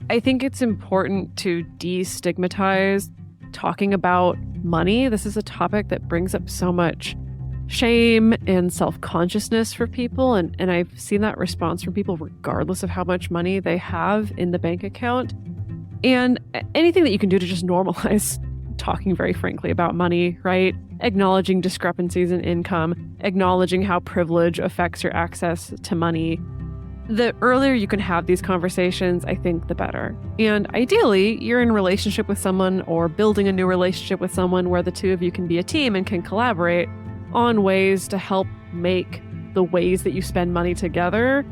I think it's important to destigmatize talking about money. This is a topic that brings up so much shame and self-consciousness for people. And I've seen that response from people regardless of how much money they have in the bank account. And anything that you can do to just normalize talking very frankly about money, right? Acknowledging discrepancies in income, acknowledging how privilege affects your access to money. The earlier you can have these conversations, I think the better. And ideally, you're in a relationship with someone or building a new relationship with someone where the two of you can be a team and can collaborate on ways to help make the ways that you spend money together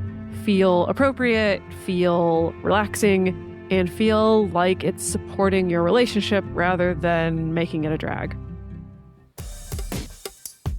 feel appropriate, feel relaxing, and feel like it's supporting your relationship rather than making it a drag.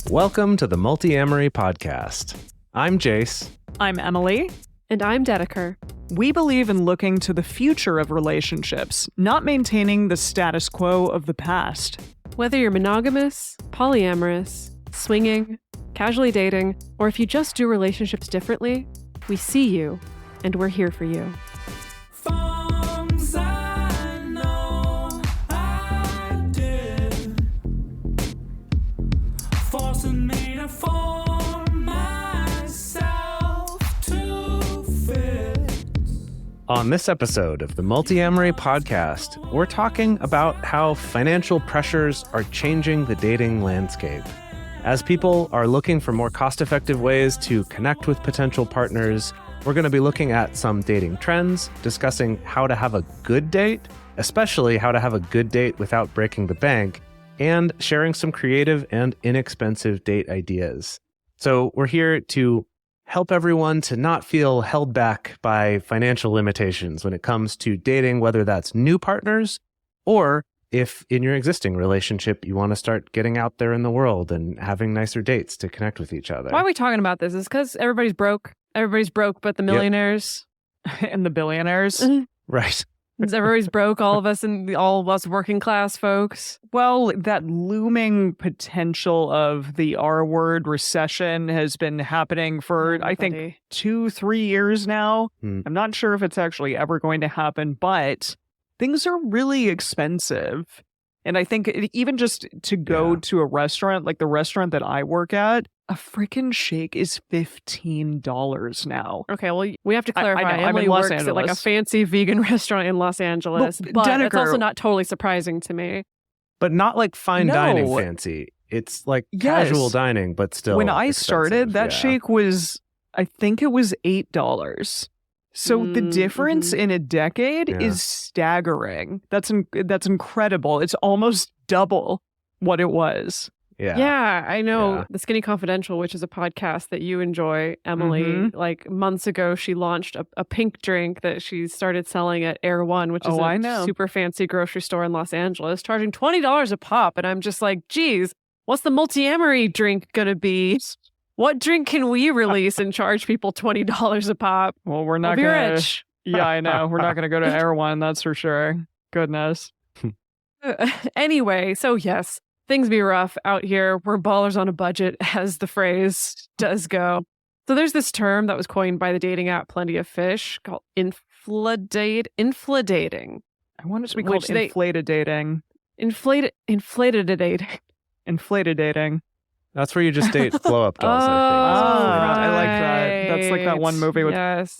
Welcome to the Multiamory podcast. I'm Jase. I'm Emily. And I'm Dedeker. We believe in looking to the future of relationships, not maintaining the status quo of the past. Whether you're monogamous, polyamorous, swinging, casually dating, or if you just do relationships differently, we see you, and we're here for you. On this episode of the Multiamory podcast, we're talking about how financial pressures are changing the dating landscape. As people are looking for more cost-effective ways to connect with potential partners, we're going to be looking at some dating trends, discussing how to have a good date, especially how to have a good date without breaking the bank, and sharing some creative and inexpensive date ideas. So we're here to help everyone to not feel held back by financial limitations when it comes to dating, whether that's new partners or if in your existing relationship you want to start getting out there in the world and having nicer dates to connect with each other. Why are we talking about this? Is because everybody's broke. Everybody's broke but the millionaires. And the billionaires. Right. Everybody's broke, all of us and all of us working class folks. Well, that looming potential of the R-word recession has been happening for, I think, 2-3 years now. I'm not sure if it's actually ever going to happen, but things are really expensive. And I think even just to go to a restaurant, like the restaurant that I work at, a freaking shake is $15 now. Okay, well, we have to clarify. I know, Emily I'm in Los works at like a fancy vegan restaurant in Los Angeles, but Dedeker, it's also not totally surprising to me. But not like fine dining fancy. It's like casual dining, but still when I expensive. started, that shake was, I think it was $8. So the difference in a decade is staggering. That's incredible. It's almost double what it was. Yeah, I know. The Skinny Confidential, which is a podcast that you enjoy, Emily, like months ago, she launched a pink drink that she started selling at Air One, which is a super fancy grocery store in Los Angeles, charging $20 a pop. And I'm just like, geez, what's the Multiamory drink going to be? What drink can we release and charge people $20 a pop? Well, we're not going to be rich. Yeah, I know. We're not going to go to Air One, that's for sure. Goodness. Anyway, so yes. Things be rough out here. We're ballers on a budget, as the phrase does go. So there's this term that was coined by the dating app Plenty of Fish called Infla-Dating. I want it to be called inflated dating. Inflated dating. Inflated dating. That's where you just date blow-up dolls, I think. I like that. That's like that one movie with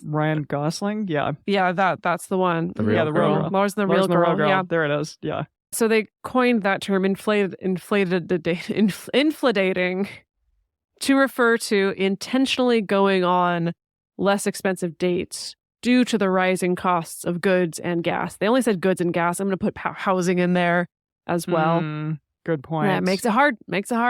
Ryan Gosling. Yeah. Yeah, that's the one. The real girl. Laura's the real girl. Yeah, there it is. Yeah. So they coined that term infla-dating to refer to intentionally going on less expensive dates due to the rising costs of goods and gas. They only said goods and gas. I'm going to put housing in there as well. Good point. Yeah, it makes it hard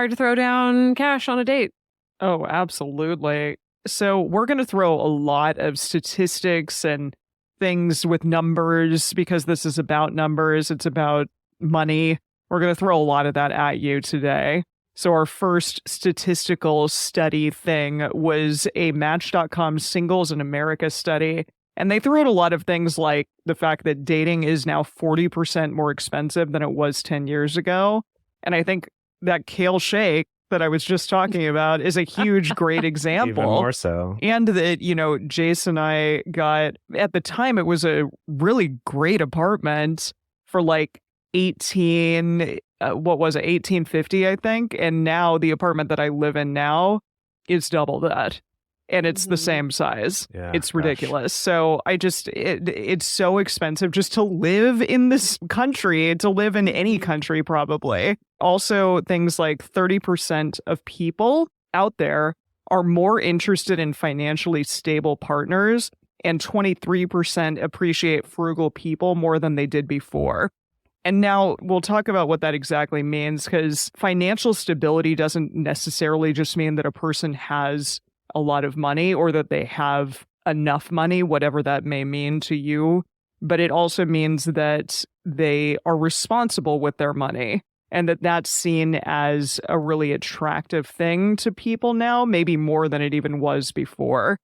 to throw down cash on a date. Oh, absolutely. So we're going to throw a lot of statistics and things with numbers because this is about numbers. It's about money. We're going to throw a lot of that at you today. So our first statistical study thing was a Match.com Singles in America study. And they threw out a lot of things like the fact that dating is now 40% more expensive than it was 10 years ago. And I think that kale shake that I was just talking about is a huge, great example. Even more so. And that, Jase and I got, at the time, it was a really great apartment for like 1850, I think. And now the apartment that I live in now is double that. And it's the same size. Yeah, it's ridiculous. So it's so expensive just to live in this country, to live in any country, probably. Also, things like 30% of people out there are more interested in financially stable partners, and 23% appreciate frugal people more than they did before. And now we'll talk about what that exactly means, because financial stability doesn't necessarily just mean that a person has a lot of money or that they have enough money, whatever that may mean to you. But it also means that they are responsible with their money, and that that's seen as a really attractive thing to people now, maybe more than it even was before.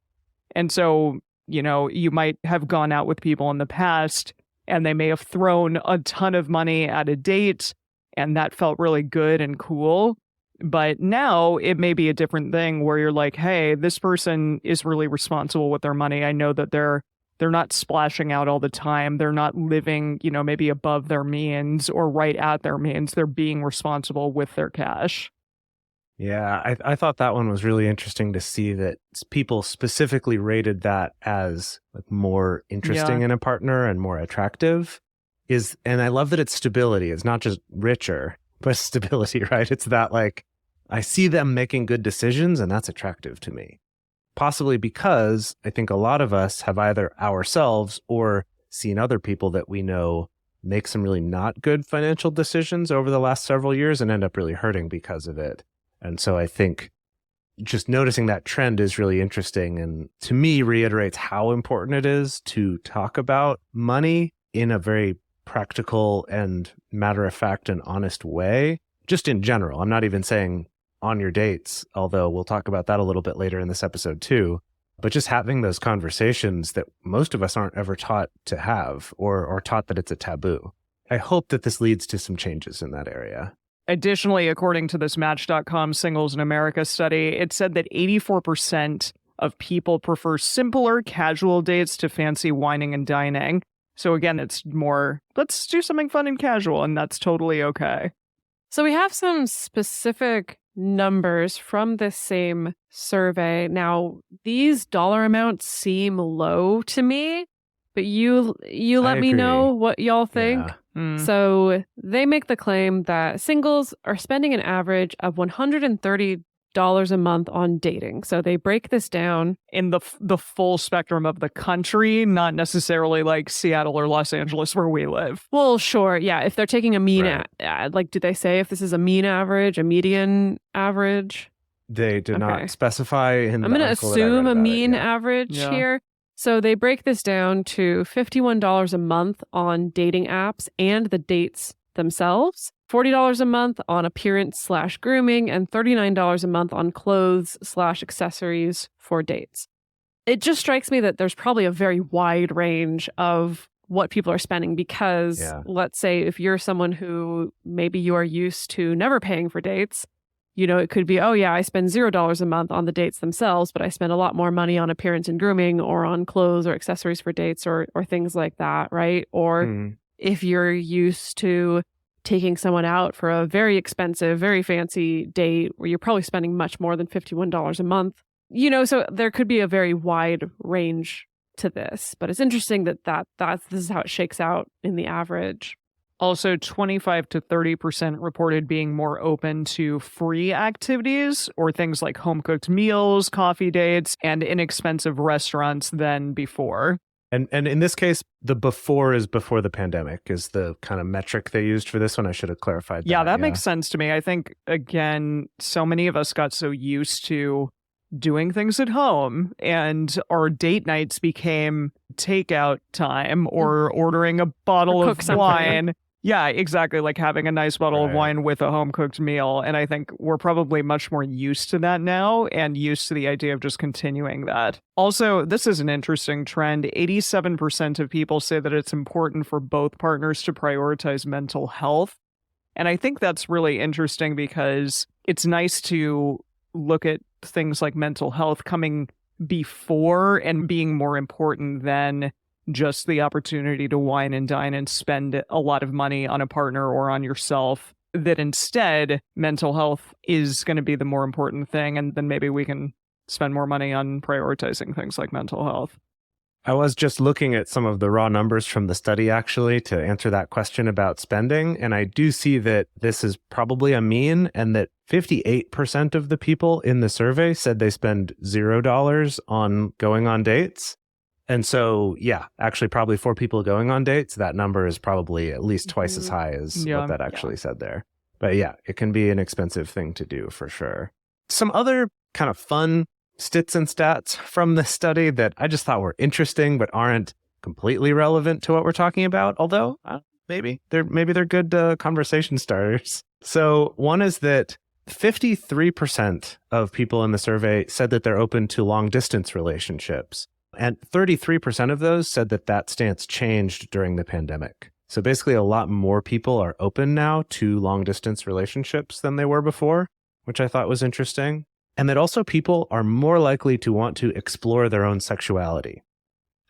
And so, you might have gone out with people in the past and they may have thrown a ton of money at a date, and that felt really good and cool. But now it may be a different thing where you're like, hey, this person is really responsible with their money. I know that they're not splashing out all the time. They're not living, maybe above their means or right at their means. They're being responsible with their cash. Yeah, I thought that one was really interesting to see that people specifically rated that as like more interesting in a partner and more attractive. And I love that it's stability. It's not just richer, but stability, right? It's that like, I see them making good decisions and that's attractive to me. Possibly because I think a lot of us have either ourselves or seen other people that we know make some really not good financial decisions over the last several years and end up really hurting because of it. And so I think just noticing that trend is really interesting, and to me reiterates how important it is to talk about money in a very practical and matter-of-fact and honest way, just in general. I'm not even saying on your dates, although we'll talk about that a little bit later in this episode too, but just having those conversations that most of us aren't ever taught to have or taught that it's a taboo. I hope that this leads to some changes in that area. Additionally, according to this Match.com Singles in America study, it said that 84% of people prefer simpler, casual dates to fancy wining and dining. So again, it's more, let's do something fun and casual, and that's totally okay. So we have some specific numbers from this same survey. Now, these dollar amounts seem low to me, but you let me know what y'all think. Yeah. So they make the claim that singles are spending an average of $130 a month on dating. So they break this down in the full spectrum of the country, not necessarily like Seattle or Los Angeles where we live. Well, sure. Yeah. If they're taking a mean, Right. like, do they say if this is a mean average, a median average? They did not specify in the I'm going to article that I read assume a about mean it, yeah. average here. So they break this down to $51 a month on dating apps and the dates themselves, $40 a month on appearance/grooming, and $39 a month on clothes/accessories for dates. It just strikes me that there's probably a very wide range of what people are spending because let's say if you're someone who maybe you are used to never paying for dates, it could be, oh yeah, I spend $0 a month on the dates themselves, but I spend a lot more money on appearance and grooming or on clothes or accessories for dates or things like that, right? Or if you're used to taking someone out for a very expensive, very fancy date where you're probably spending much more than $51 a month, so there could be a very wide range to this, but it's interesting that this is how it shakes out in the average. Also, 25 to 30% reported being more open to free activities or things like home-cooked meals, coffee dates, and inexpensive restaurants than before. And in this case, the before is before the pandemic is the kind of metric they used for this one. I should have clarified that. Yeah, that makes sense to me. I think, again, so many of us got so used to doing things at home, and our date nights became takeout time or ordering a bottle of wine. Yeah, exactly. Like having a nice bottle of wine with a home-cooked meal. And I think we're probably much more used to that now and used to the idea of just continuing that. Also, this is an interesting trend. 87% of people say that it's important for both partners to prioritize mental health. And I think that's really interesting because it's nice to look at things like mental health coming before and being more important than just the opportunity to wine and dine and spend a lot of money on a partner or on yourself. That instead, mental health is going to be the more important thing. And then maybe we can spend more money on prioritizing things like mental health. I was just looking at some of the raw numbers from the study, actually, to answer that question about spending. And I do see that this is probably a mean, and that 58% of the people in the survey said they spend $0 on going on dates. And so, yeah, actually, probably for people going on dates, that number is probably at least twice as high as what that actually said there. But yeah, it can be an expensive thing to do for sure. Some other kind of fun stits and stats from this study that I just thought were interesting, but aren't completely relevant to what we're talking about. Although maybe they're good conversation starters. So one is that 53% of people in the survey said that they're open to long distance relationships. And 33% of those said that that stance changed during the pandemic. So basically a lot more people are open now to long distance relationships than they were before, which I thought was interesting. And that also people are more likely to want to explore their own sexuality.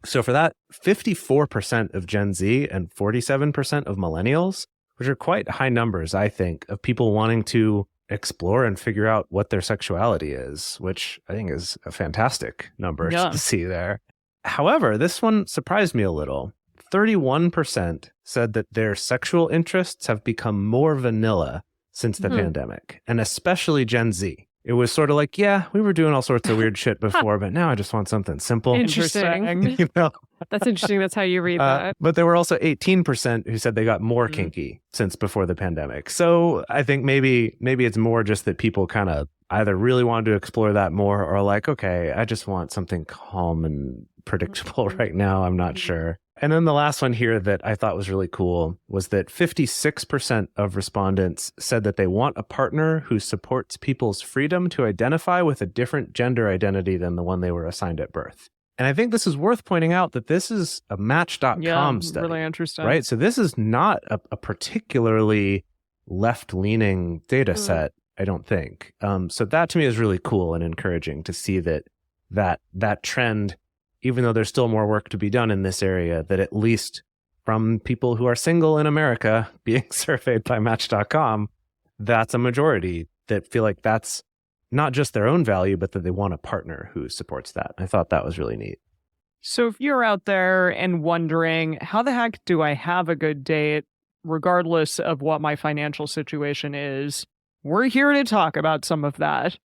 So for that, 54% of Gen Z and 47% of millennials, which are quite high numbers, I think, of people wanting to explore and figure out what their sexuality is, which I think is a fantastic number to see there. However, this one surprised me a little. 31% said that their sexual interests have become more vanilla since the pandemic, and especially Gen Z. It was sort of like, yeah, we were doing all sorts of weird shit before, but now I just want something simple. Interesting. You know? That's interesting. That's how you read that. But there were also 18% who said they got more kinky since before the pandemic. So I think maybe it's more just that people kind of either really wanted to explore that more or like, okay, I just want something calm and predictable right now. I'm not sure. And then the last one here that I thought was really cool was that 56% of respondents said that they want a partner who supports people's freedom to identify with a different gender identity than the one they were assigned at birth. And I think this is worth pointing out that this is a Match.com study. Really interesting. Right? So this is not a particularly left-leaning data set, I don't think. So that to me is really cool and encouraging to see that trend, even though there's still more work to be done in this area, that at least from people who are single in America being surveyed by Match.com, that's a majority that feel like that's not just their own value, but that they want a partner who supports that. I thought that was really neat. So if you're out there and wondering, how the heck do I have a good date, regardless of what my financial situation is, we're here to talk about some of that.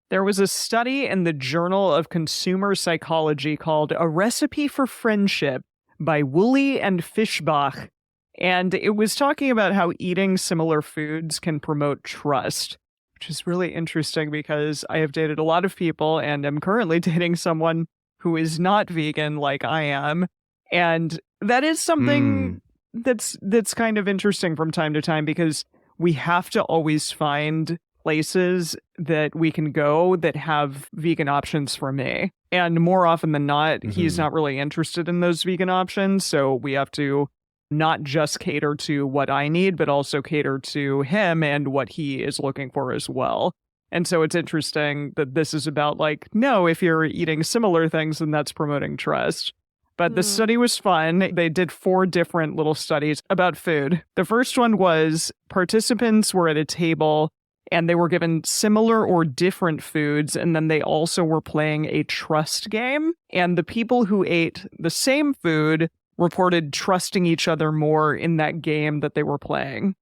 There was a study in the Journal of Consumer Psychology called A Recipe for Friendship by Woolley and Fischbach, and it was talking about how eating similar foods can promote trust, which is really interesting because I have dated a lot of people and am currently dating someone who is not vegan like I am. And that is something that's kind of interesting from time to time because we have to always find places that we can go that have vegan options for me. And more often than not, he's not really interested in those vegan options. So we have to not just cater to what I need, but also cater to him and what he is looking for as well. And so it's interesting that this is about like, no, if you're eating similar things, then that's promoting trust. But the study was fun. They did 4 different little studies about food. The first one was participants were at a table and they were given similar or different foods, and then they also were playing a trust game. And the people who ate the same food reported trusting each other more in that game that they were playing.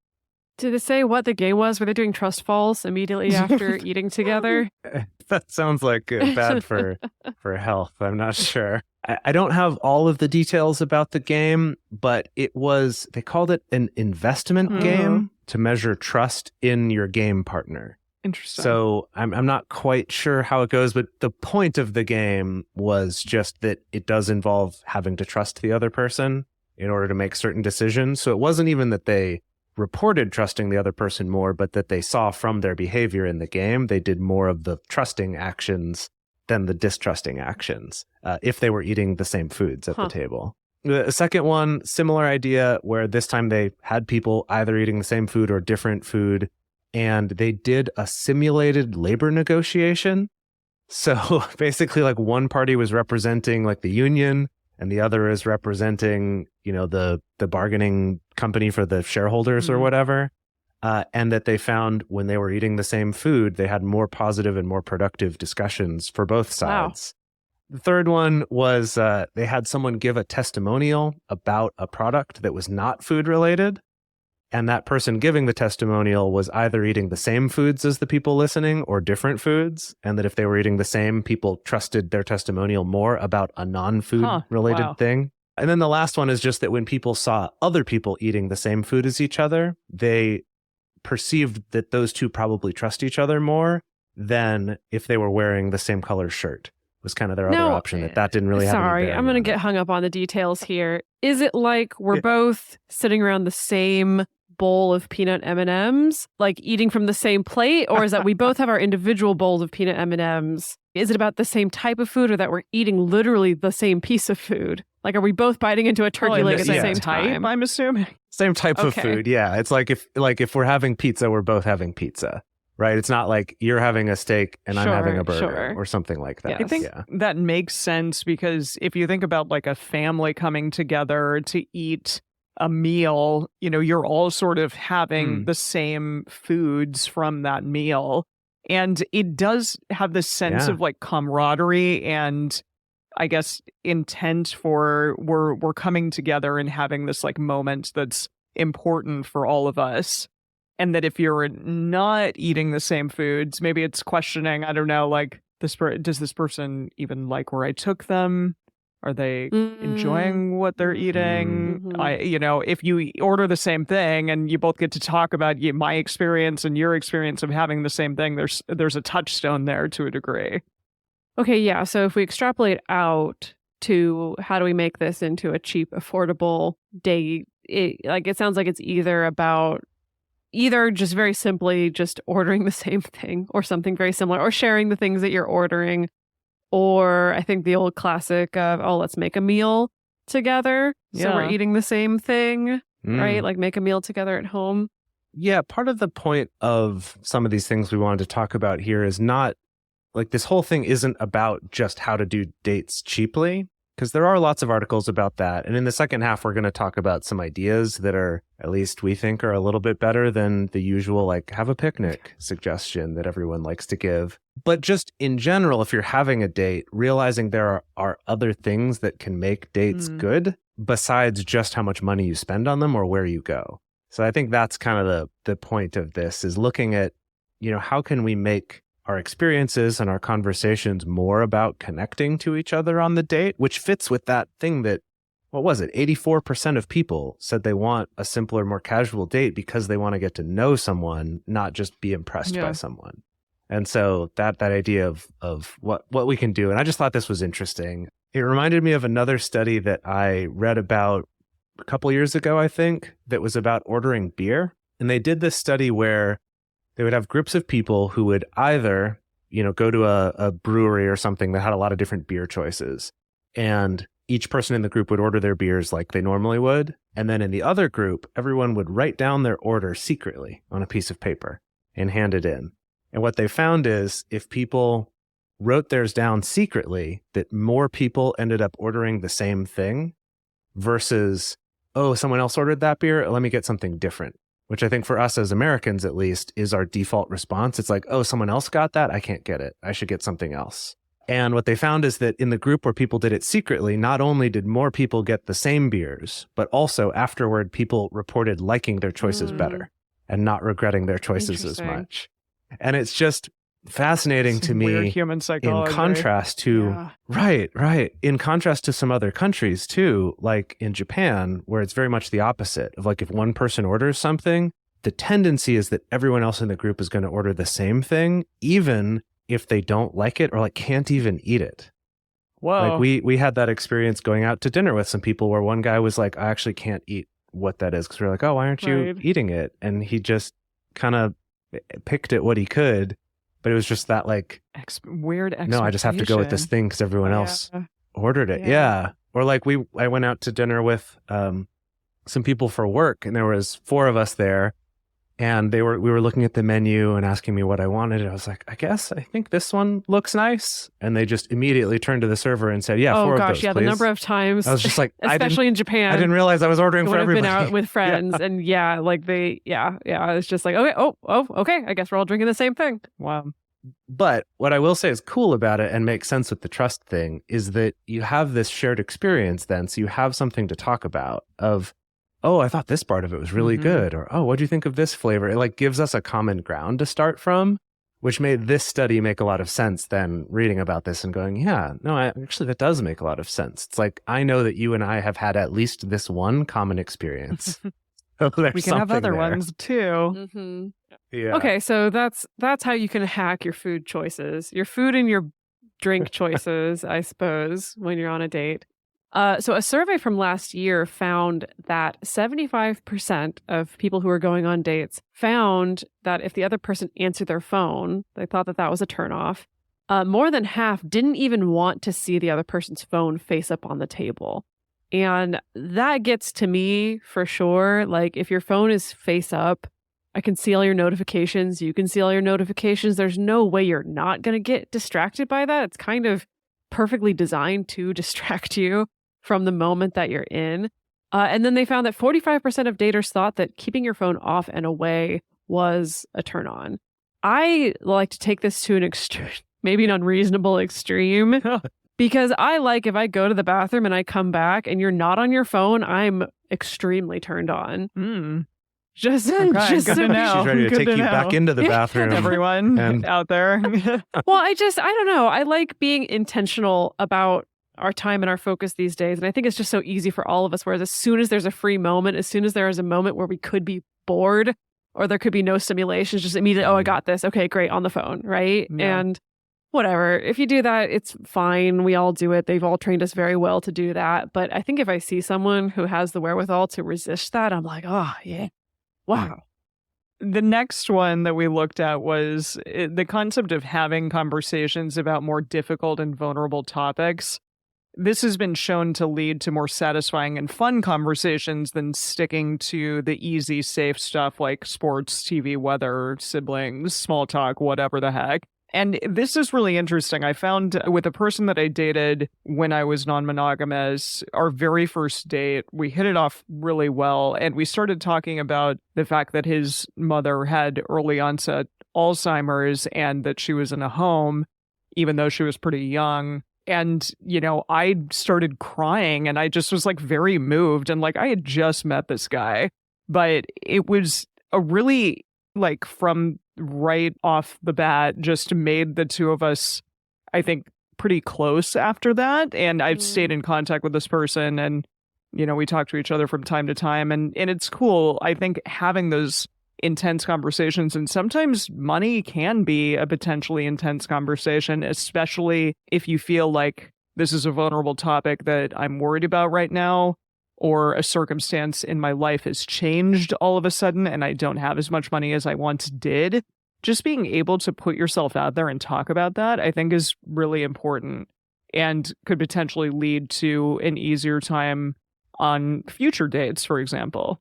Did it say what the game was? Were they doing trust falls immediately after eating together? That sounds like bad for health. I'm not sure. I don't have all of the details about the game, but they called it an investment game to measure trust in your game partner. Interesting. So I'm not quite sure how it goes, but the point of the game was just that it does involve having to trust the other person in order to make certain decisions. So it wasn't even that they reported trusting the other person more, but that they saw from their behavior in the game, they did more of the trusting actions than the distrusting actions if they were eating the same foods at the table. The second one, similar idea, where this time they had people either eating the same food or different food, and they did a simulated labor negotiation. So basically, like, one party was representing like the union and the other is representing, the bargaining company for the shareholders or whatever. And that they found when they were eating the same food, they had more positive and more productive discussions for both sides. Wow. The third one was they had someone give a testimonial about a product that was not food related. And that person giving the testimonial was either eating the same foods as the people listening or different foods. And that if they were eating the same, people trusted their testimonial more about a non-food related thing. And then the last one is just that when people saw other people eating the same food as each other, they perceived that those two probably trust each other more than if they were wearing the same color shirt. Was kind of their other option that didn't really have any bearing. Sorry, I'm going to get hung up on the details here. Is it like we're both sitting around the same bowl of peanut M&Ms, like eating from the same plate, or is that we both have our individual bowls of peanut M&Ms? Is it about the same type of food, or that we're eating literally the same piece of food? Like, are we both biting into a turkey leg at the same time? I'm assuming. Same type of food, yeah. It's like if we're having pizza, we're both having pizza, right? It's not like you're having a steak and I'm having a burger or something like that. I think that makes sense, because if you think about like a family coming together to eat a meal, you're all sort of having the same foods from that meal. And it does have this sense of like camaraderie and, I guess, intent for we're coming together and having this like moment that's important for all of us. And that if you're not eating the same foods, maybe it's questioning, I don't know, like, does this person even like where I took them? Are they enjoying what they're eating? If you order the same thing and you both get to talk about my experience and your experience of having the same thing, there's a touchstone there to a degree. Okay, yeah. So if we extrapolate out to how do we make this into a cheap, affordable date, it sounds like it's either just very simply just ordering the same thing or something very similar, or sharing the things that you're ordering. Or I think the old classic of, let's make a meal together. So we're eating the same thing, right? Like, make a meal together at home. Yeah, part of the point of some of these things we wanted to talk about here is not, like, this whole thing isn't about just how to do dates cheaply, because there are lots of articles about that. And in the second half, we're going to talk about some ideas that are, at least we think, are a little bit better than the usual, like, have a picnic suggestion that everyone likes to give. But just in general, if you're having a date, realizing there are other things that can make dates good besides just how much money you spend on them or where you go. So I think that's kind of the point of this, is looking at, how can we make our experiences and our conversations more about connecting to each other on the date, which fits with that thing that, 84% of people said they want a simpler, more casual date because they want to get to know someone, not just be impressed by someone. And so that idea of what we can do. And I just thought this was interesting. It reminded me of another study that I read about a couple years ago, I think, that was about ordering beer. And they did this study where they would have groups of people who would either, go to a brewery or something that had a lot of different beer choices. And each person in the group would order their beers like they normally would. And then in the other group, everyone would write down their order secretly on a piece of paper and hand it in. And what they found is if people wrote theirs down secretly, that more people ended up ordering the same thing versus, someone else ordered that beer, let me get something different, which I think for us as Americans, at least, is our default response. It's like, someone else got that, I can't get it, I should get something else. And what they found is that in the group where people did it secretly, not only did more people get the same beers, but also afterward, people reported liking their choices better and not regretting their choices as much. And it's just fascinating to me, weird human psychology. In contrast to, right. In contrast to some other countries too, like in Japan, where it's very much the opposite of, like, if one person orders something, the tendency is that everyone else in the group is going to order the same thing, even if they don't like it or, like, can't even eat it. Whoa. Like we had that experience going out to dinner with some people where one guy was like, I actually can't eat what that is. Because we're like, why aren't you eating it? And he just kind of picked at what he could. But it was just that, like, weird expectation. No, I just have to go with this thing because everyone else ordered it. Yeah. Or like I went out to dinner with some people for work, and there was 4 of us there, and we were looking at the menu and asking me what I wanted. And I was like, I think this one looks nice. And they just immediately turned to the server and said, yeah, 4 of those, yeah, please. the number of times. I was just like, especially in Japan. I didn't realize I was ordering for everybody. Been out with friends, and it's just like, okay, I guess we're all drinking the same thing. Wow. But what I will say is cool about it and makes sense with the trust thing is that you have this shared experience then, so you have something to talk about of, oh, I thought this part of it was really good, or, oh, what do you think of this flavor? It like gives us a common ground to start from, which made this study make a lot of sense than reading about this and going, yeah, no, actually that does make a lot of sense. It's like, I know that you and I have had at least this one common experience. So we can have other ones too. Yeah. Okay, so that's how you can hack your food choices, your food and your drink choices, I suppose, when you're on a date. So a survey from last year found that 75% of people who are going on dates found that if the other person answered their phone, they thought that was a turnoff. More than half didn't even want to see the other person's phone face up on the table. And that gets to me for sure. Like, if your phone is face up, I can see all your notifications. You can see all your notifications. There's no way you're not going to get distracted by that. It's kind of perfectly designed to distract you from the moment that you're in. And then they found that 45% of daters thought that keeping your phone off and away was a turn on. I like to take this to an extreme, maybe an unreasonable extreme, because I like, if I go to the bathroom and I come back and you're not on your phone, I'm extremely turned on. Just good to know. She's ready to Good take to you know. back into the bathroom. Everyone out there. Well, I don't know. I like being intentional about our time and our focus these days. And I think it's just so easy for all of us, whereas as soon as there's a free moment, as soon as there is a moment where we could be bored or there could be no stimulations, just immediately, oh, I got this. Okay, great, on the phone, right? Yeah. And whatever. If you do that, it's fine. We all do it. They've all trained us very well to do that. But I think if I see someone who has the wherewithal to resist that, I'm like, oh, yeah. Wow. The next one that we looked at was the concept of having conversations about more difficult and vulnerable topics. This has been shown to lead to more satisfying and fun conversations than sticking to the easy, safe stuff like sports, TV, weather, siblings, small talk, whatever the heck. And this is really interesting. I found with a person that I dated when I was non-monogamous, our very first date, we hit it off really well. And we started talking about the fact that his mother had early onset Alzheimer's and that she was in a home, even though she was pretty young. And, I started crying and I just was like very moved. And like, I had just met this guy, but it was a really like from right off the bat just made the two of us, I think, pretty close after that. And I've stayed in contact with this person and, we talk to each other from time to time. And it's cool. I think having those intense conversations, and sometimes money can be a potentially intense conversation, especially if you feel like this is a vulnerable topic that I'm worried about right now, or a circumstance in my life has changed all of a sudden and I don't have as much money as I once did. Just being able to put yourself out there and talk about that, I think, is really important and could potentially lead to an easier time on future dates, for example.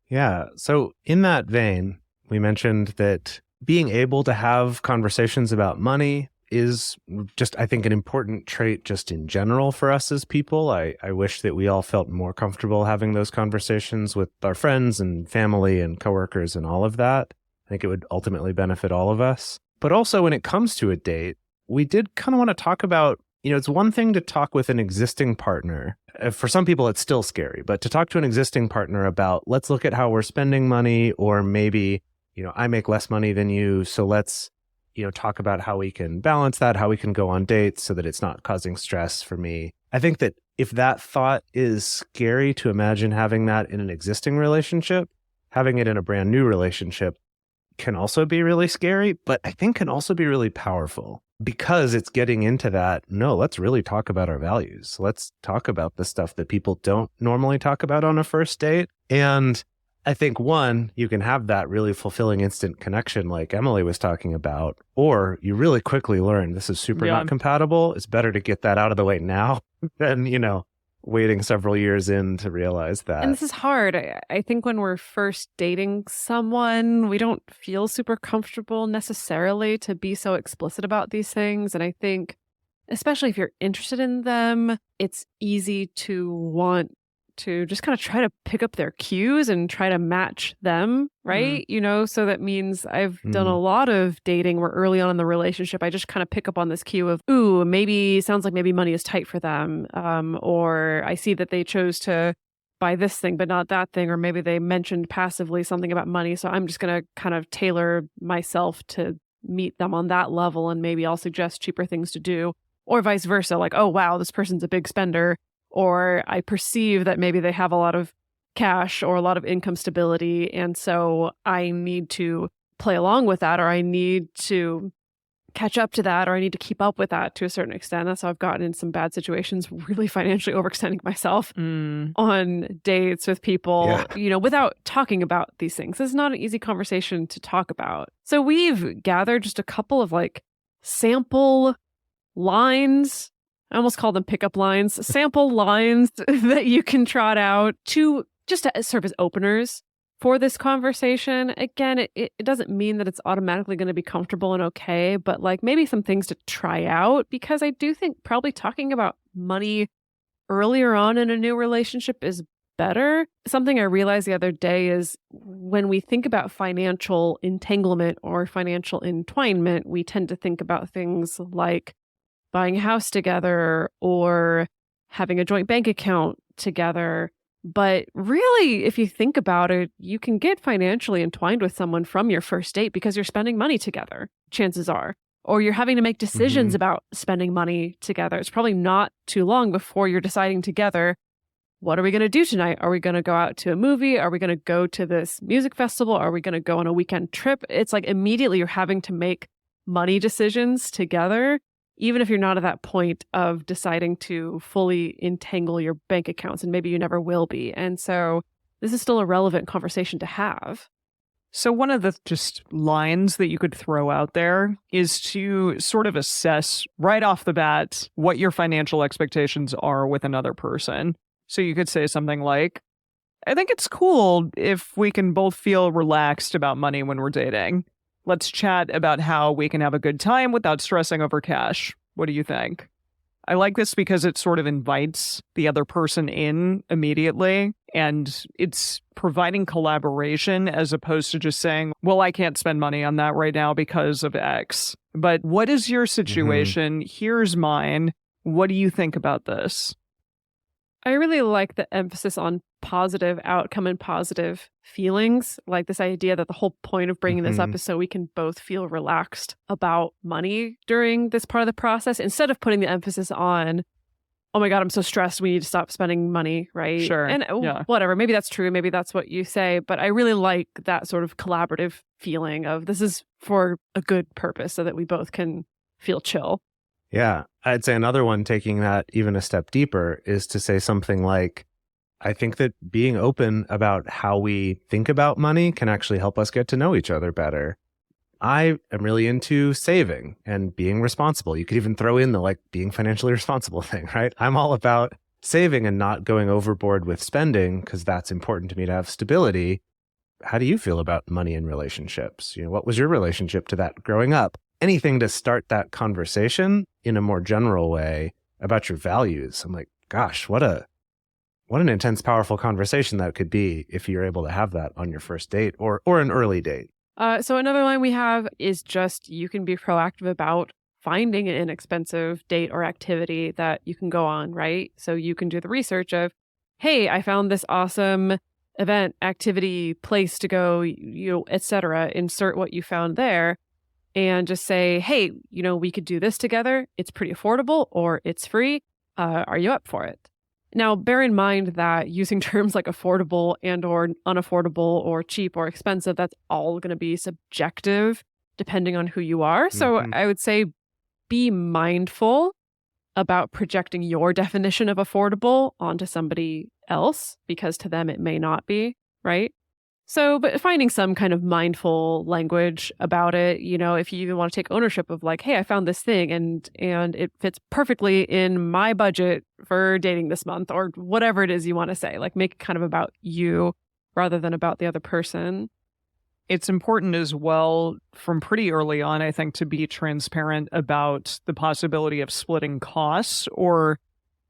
Yeah. So in that vein, we mentioned that being able to have conversations about money is just, I think, an important trait just in general for us as people. I wish that we all felt more comfortable having those conversations with our friends and family and coworkers and all of that. I think it would ultimately benefit all of us. But also when it comes to a date, we did kind of want to talk about, it's one thing to talk with an existing partner. For some people, it's still scary, but to talk to an existing partner about, let's look at how we're spending money, or maybe, I make less money than you, so let's, talk about how we can balance that, how we can go on dates so that it's not causing stress for me. I think that if that thought is scary to imagine having that in an existing relationship, having it in a brand new relationship can also be really scary, but I think can also be really powerful because it's getting into that, no, let's really talk about our values. Let's talk about the stuff that people don't normally talk about on a first date. And I think, one, you can have that really fulfilling instant connection like Emily was talking about, or you really quickly learn this is super not compatible. It's better to get that out of the way now than, waiting several years in to realize that. And this is hard. I think when we're first dating someone, we don't feel super comfortable necessarily to be so explicit about these things. And I think, especially if you're interested in them, it's easy to want to just kind of try to pick up their cues and try to match them, right? So that means I've done a lot of dating where early on in the relationship, I just kind of pick up on this cue of, ooh, sounds like maybe money is tight for them. Or I see that they chose to buy this thing, but not that thing. Or maybe they mentioned passively something about money. So I'm just going to kind of tailor myself to meet them on that level. And maybe I'll suggest cheaper things to do, or vice versa. Like, oh, wow, this person's a big spender. Or I perceive that maybe they have a lot of cash or a lot of income stability. And so I need to play along with that, or I need to catch up to that, or I need to keep up with that to a certain extent. That's how I've gotten in some bad situations, really financially overextending myself on dates with people, without talking about these things. This is not an easy conversation to talk about. So we've gathered just a couple of sample lines. I almost call them pickup lines, sample lines that you can trot out to just to serve as openers for this conversation. Again, it doesn't mean that it's automatically going to be comfortable and okay, but maybe some things to try out, because I do think probably talking about money earlier on in a new relationship is better. Something I realized the other day is when we think about financial entanglement or financial entwinement, we tend to think about things like buying a house together or having a joint bank account together. But really, if you think about it, you can get financially entwined with someone from your first date because you're spending money together, chances are. Or you're having to make decisions about spending money together. It's probably not too long before you're deciding together, what are we going to do tonight? Are we going to go out to a movie? Are we going to go to this music festival? Are we going to go on a weekend trip? It's immediately you're having to make money decisions together, even if you're not at that point of deciding to fully entangle your bank accounts, and maybe you never will be. And so this is still a relevant conversation to have. So one of the just lines that you could throw out there is to sort of assess right off the bat what your financial expectations are with another person. So you could say something like, I think it's cool if we can both feel relaxed about money when we're dating. Let's chat about how we can have a good time without stressing over cash. What do you think? I like this because it sort of invites the other person in immediately, and it's providing collaboration as opposed to just saying, well, I can't spend money on that right now because of X. But what is your situation? Here's mine. What do you think about this? I really like the emphasis on positive outcome and positive feelings, like this idea that the whole point of bringing this up is so we can both feel relaxed about money during this part of the process, instead of putting the emphasis on, oh my God, I'm so stressed, we need to stop spending money, right? Sure. And whatever, maybe that's true, maybe that's what you say, but I really like that sort of collaborative feeling of this is for a good purpose so that we both can feel chill. Yeah, I'd say another one, taking that even a step deeper, is to say something like, I think that being open about how we think about money can actually help us get to know each other better. I am really into saving and being responsible. You could even throw in the being financially responsible thing, right? I'm all about saving and not going overboard with spending because that's important to me to have stability. How do you feel about money in relationships? What was your relationship to that growing up? Anything to start that conversation in a more general way about your values. I'm like, gosh, what an intense, powerful conversation that could be if you're able to have that on your first date or an early date. So another line we have is just, you can be proactive about finding an inexpensive date or activity that you can go on, right? So you can do the research of, hey, I found this awesome event, activity, place to go, etc. Insert what you found there. And just say, hey, we could do this together. It's pretty affordable, or it's free. Are you up for it? Now, bear in mind that using terms like affordable and or unaffordable or cheap or expensive, that's all going to be subjective depending on who you are. So I would say be mindful about projecting your definition of affordable onto somebody else, because to them it may not be, right? So, but finding some kind of mindful language about it, if you even want to take ownership of like, hey, I found this thing and it fits perfectly in my budget for dating this month, or whatever it is you want to say, like make it kind of about you rather than about the other person. It's important as well from pretty early on, I think, to be transparent about the possibility of splitting costs, or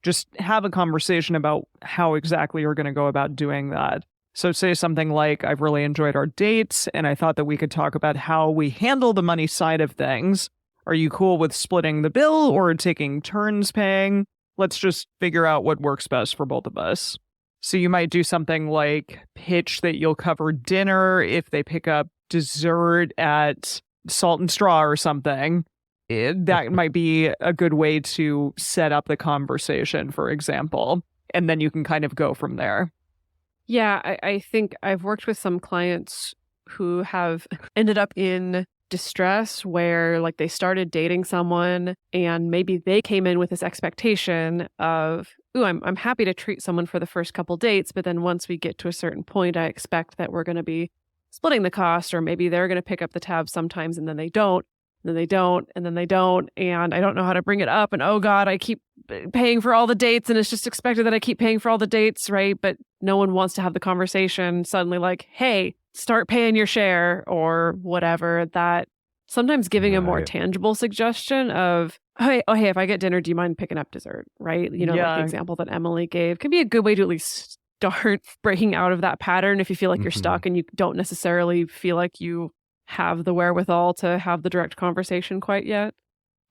just have a conversation about how exactly you're going to go about doing that. So say something like, I've really enjoyed our dates, and I thought that we could talk about how we handle the money side of things. Are you cool with splitting the bill or taking turns paying? Let's just figure out what works best for both of us. So you might do something like pitch that you'll cover dinner if they pick up dessert at Salt and Straw or something. That might be a good way to set up the conversation, for example, and then you can kind of go from there. Yeah, I think I've worked with some clients who have ended up in distress where like they started dating someone and maybe they came in with this expectation of, ooh, I'm happy to treat someone for the first couple dates, but then once we get to a certain point, I expect that we're going to be splitting the cost, or maybe they're going to pick up the tab sometimes and then they don't. And then they don't, and then they don't, and I don't know how to bring it up. And oh God, I keep paying for all the dates, and it's just expected that I keep paying for all the dates, right? But no one wants to have the conversation suddenly like, hey, start paying your share or whatever. That sometimes giving a more tangible suggestion of, hey, if I get dinner, do you mind picking up dessert, right? Like the example that Emily gave can be a good way to at least start breaking out of that pattern if you feel like you're stuck and you don't necessarily feel like you have the wherewithal to have the direct conversation quite yet.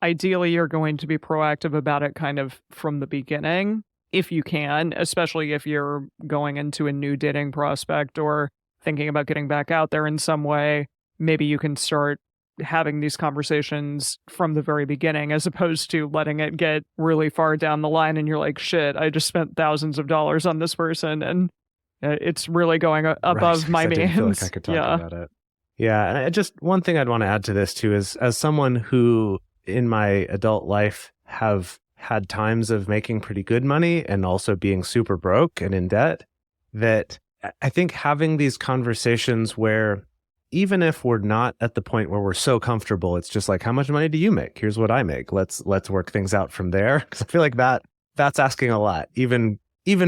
Ideally, you're going to be proactive about it kind of from the beginning, if you can, especially if you're going into a new dating prospect or thinking about getting back out there in some way. Maybe you can start having these conversations from the very beginning, as opposed to letting it get really far down the line and you're like, shit, I just spent thousands of dollars on this person and it's really going above my means. I didn't feel like I could talk about it. Yeah, and just one thing I'd want to add to this too is, as someone who in my adult life have had times of making pretty good money and also being super broke and in debt, that I think having these conversations where even if we're not at the point where we're so comfortable, it's just like, how much money do you make? Here's what I make. Let's work things out from there. Because I feel like that's asking a lot, even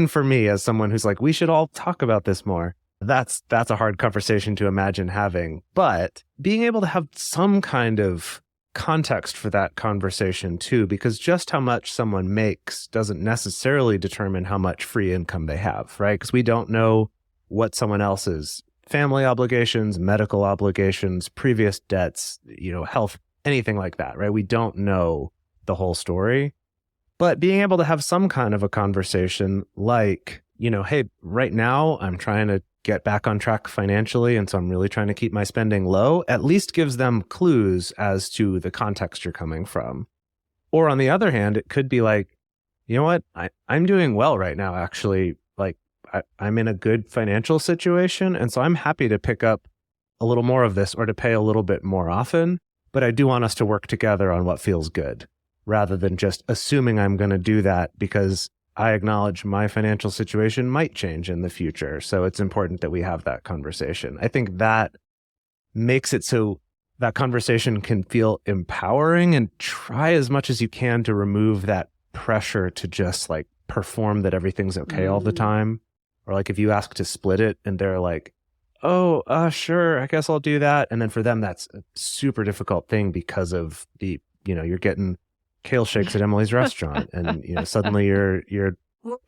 for me as someone who's like, we should all talk about this more. That's a hard conversation to imagine having, but being able to have some kind of context for that conversation too, because just how much someone makes doesn't necessarily determine how much free income they have, right? Because we don't know what someone else's family obligations, medical obligations, previous debts, health, anything like that, right? We don't know the whole story, but being able to have some kind of a conversation like, hey, right now I'm trying to get back on track financially, and so I'm really trying to keep my spending low, at least gives them clues as to the context you're coming from. Or on the other hand, it could be like, you know what, I'm doing well right now, actually. Like, I'm in a good financial situation, and so I'm happy to pick up a little more of this or to pay a little bit more often, but I do want us to work together on what feels good, rather than just assuming I'm going to do that because I acknowledge my financial situation might change in the future. So it's important that we have that conversation. I think that makes it so that conversation can feel empowering, and try as much as you can to remove that pressure to just like perform that everything's okay all the time. Or like if you ask to split it and they're like, oh, sure, I guess I'll do that. And then for them, that's a super difficult thing because of the, you're getting kale shakes at Emily's restaurant, and suddenly you're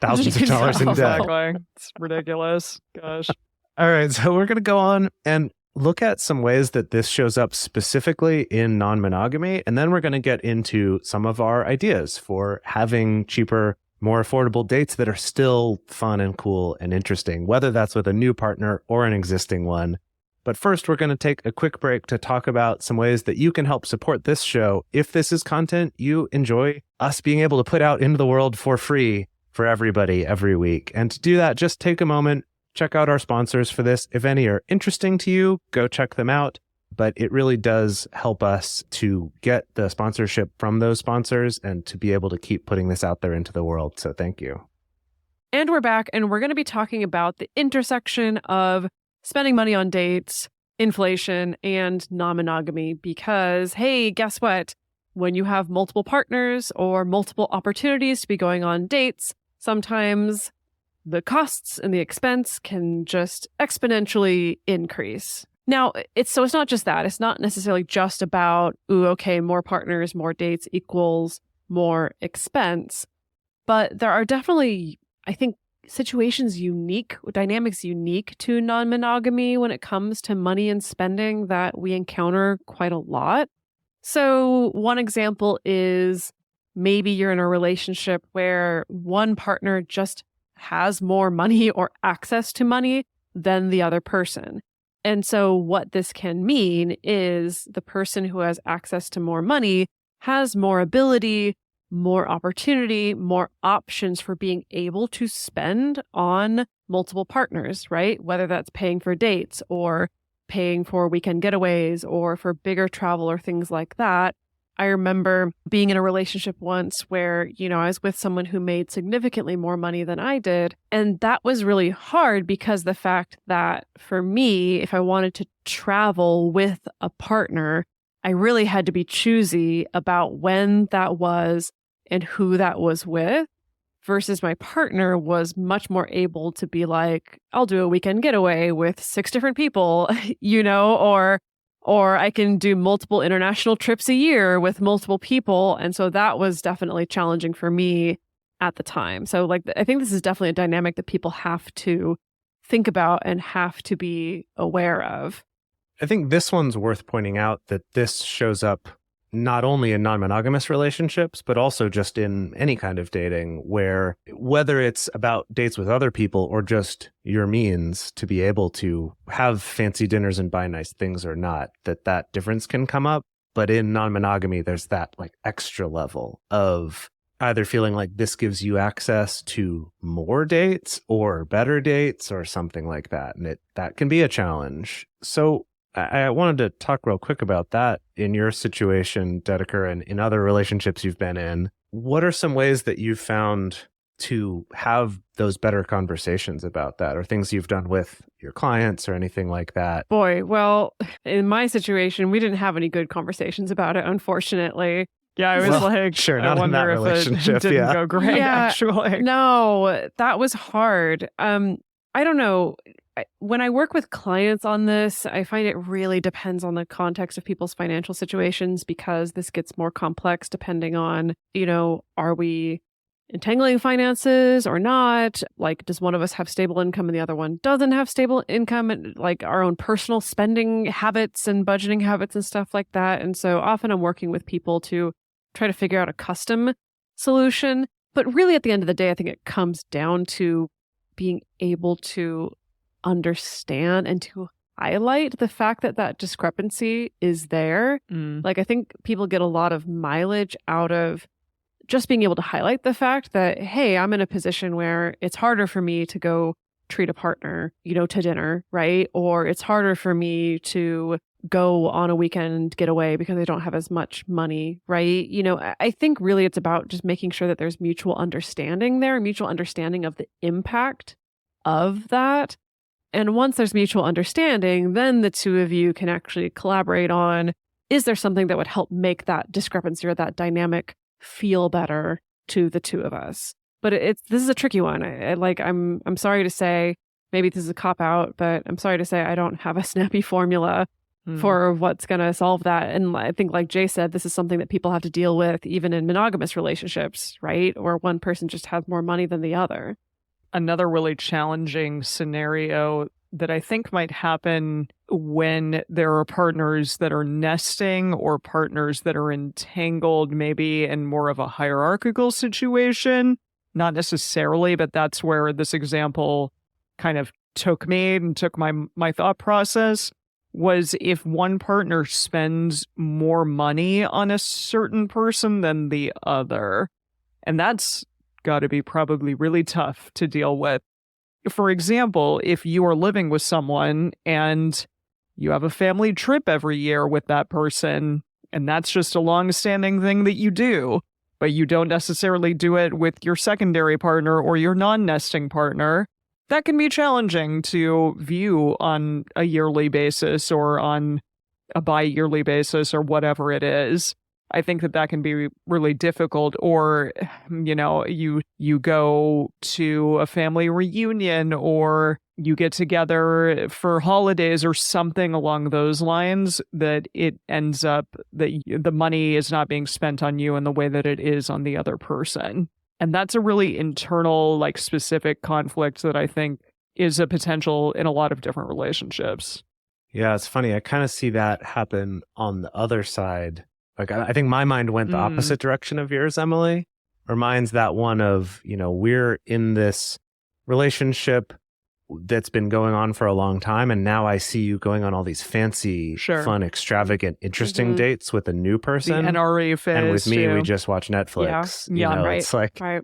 thousands of dollars in debt. Exactly. It's ridiculous. Gosh. All right, so we're going to go on and look at some ways that this shows up specifically in non-monogamy, and then we're going to get into some of our ideas for having cheaper, more affordable dates that are still fun and cool and interesting, whether that's with a new partner or an existing one. But first, we're going to take a quick break to talk about some ways that you can help support this show if this is content you enjoy us being able to put out into the world for free for everybody every week. And to do that, just take a moment, check out our sponsors for this. If any are interesting to you, go check them out. But it really does help us to get the sponsorship from those sponsors and to be able to keep putting this out there into the world. So thank you. And we're back, and we're going to be talking about the intersection of spending money on dates, inflation, and non-monogamy because, hey, guess what? When you have multiple partners or multiple opportunities to be going on dates, sometimes the costs and the expense can just exponentially increase. Now, it's not just that. It's not necessarily just about, okay, more partners, more dates equals more expense. But there are definitely, I think, dynamics unique to non-monogamy when it comes to money and spending that we encounter quite a lot. So one example is maybe you're in a relationship where one partner just has more money or access to money than the other person. And so what this can mean is the person who has access to more money has more ability, more opportunity, more options for being able to spend on multiple partners, right? Whether that's paying for dates or paying for weekend getaways or for bigger travel or things like that. I remember being in a relationship once where, I was with someone who made significantly more money than I did. And that was really hard because the fact that for me, if I wanted to travel with a partner, I really had to be choosy about when that was and who that was with, versus my partner was much more able to be like, I'll do a weekend getaway with 6 different people, or I can do multiple international trips a year with multiple people. And so that was definitely challenging for me at the time. So I think this is definitely a dynamic that people have to think about and have to be aware of. I think this one's worth pointing out that this shows up not only in non-monogamous relationships, but also just in any kind of dating where whether it's about dates with other people or just your means to be able to have fancy dinners and buy nice things or not, that difference can come up. But in non-monogamy, there's that extra level of either feeling like this gives you access to more dates or better dates or something like that. And that can be a challenge. So I wanted to talk real quick about that in your situation, Dedeker, and in other relationships you've been in. What are some ways that you've found to have those better conversations about that, or things you've done with your clients or anything like that? Boy, well, in my situation, we didn't have any good conversations about it, unfortunately. Yeah, I was sure, I not in that wonder if relationship. it didn't go great, actually. No, that was hard. I don't know. When I work with clients on this, I find it really depends on the context of people's financial situations because this gets more complex depending on, are we entangling finances or not? Does one of us have stable income and the other one doesn't have stable income, and our own personal spending habits and budgeting habits and stuff like that. And so often I'm working with people to try to figure out a custom solution. But really at the end of the day, I think it comes down to being able to understand and to highlight the fact that discrepancy is there. I think people get a lot of mileage out of just being able to highlight the fact that, hey, I'm in a position where it's harder for me to go treat a partner, to dinner, right? Or it's harder for me to go on a weekend getaway because I don't have as much money, right? I think really it's about just making sure that there's mutual understanding there, mutual understanding of the impact of that. And once there's mutual understanding, then the two of you can actually collaborate on, is there something that would help make that discrepancy or that dynamic feel better to the two of us? But this is a tricky one. I'm sorry to say, maybe this is a cop-out, but I'm sorry to say I don't have a snappy formula for what's going to solve that. And I think like Jay said, this is something that people have to deal with even in monogamous relationships, right? Or one person just has more money than the other. Another really challenging scenario that I think might happen when there are partners that are nesting or partners that are entangled, maybe in more of a hierarchical situation. Not necessarily, but that's where this example kind of took me and took my thought process, was if one partner spends more money on a certain person than the other. And that's got to be probably really tough to deal with. For example, if you are living with someone and you have a family trip every year with that person, and that's just a long-standing thing that you do, but you don't necessarily do it with your secondary partner or your non-nesting partner, that can be challenging to view on a yearly basis or on a bi-yearly basis or whatever it is. I think that can be really difficult. Or, you go to a family reunion or you get together for holidays or something along those lines, that it ends up that the money is not being spent on you in the way that it is on the other person. And that's a really internal, specific conflict that I think is a potential in a lot of different relationships. Yeah, it's funny. I kind of see that happen on the other side. I think my mind went the opposite direction of yours, Emily. Or mine's that one of, we're in this relationship that's been going on for a long time, and now I see you going on all these fancy, fun, extravagant, interesting dates with a new person. The NRA phase. And with me, we just watch Netflix. Yeah, right. It's like, right.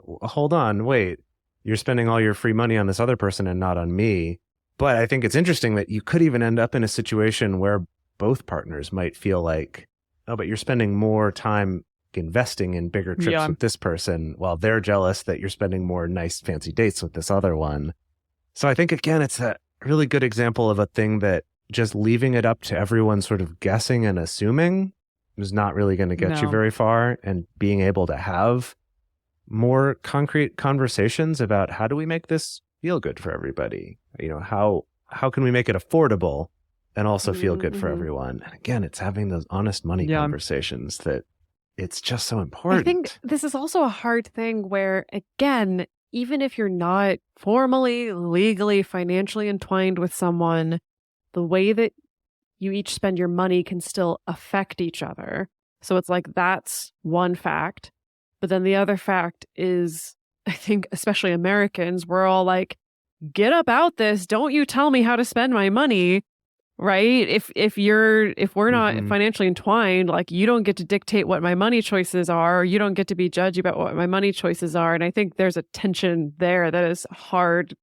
Hold on, wait. You're spending all your free money on this other person and not on me. But I think it's interesting that you could even end up in a situation where both partners might feel like, oh, but you're spending more time investing in bigger trips with this person while they're jealous that you're spending more nice, fancy dates with this other one. So I think, again, it's a really good example of a thing that just leaving it up to everyone sort of guessing and assuming is not really going to get you very far, and being able to have more concrete conversations about how do we make this feel good for everybody? How can we make it affordable and also feel good for everyone? And again, it's having those honest money conversations that it's just so important. I think this is also a hard thing where, again, even if you're not formally, legally, financially entwined with someone, the way that you each spend your money can still affect each other. So it's like, that's one fact. But then the other fact is, I think, especially Americans, we're all like, get about this. Don't you tell me how to spend my money, right? If we're not financially entwined, you don't get to dictate what my money choices are. Or you don't get to be judgy about what my money choices are. And I think there's a tension there that is hard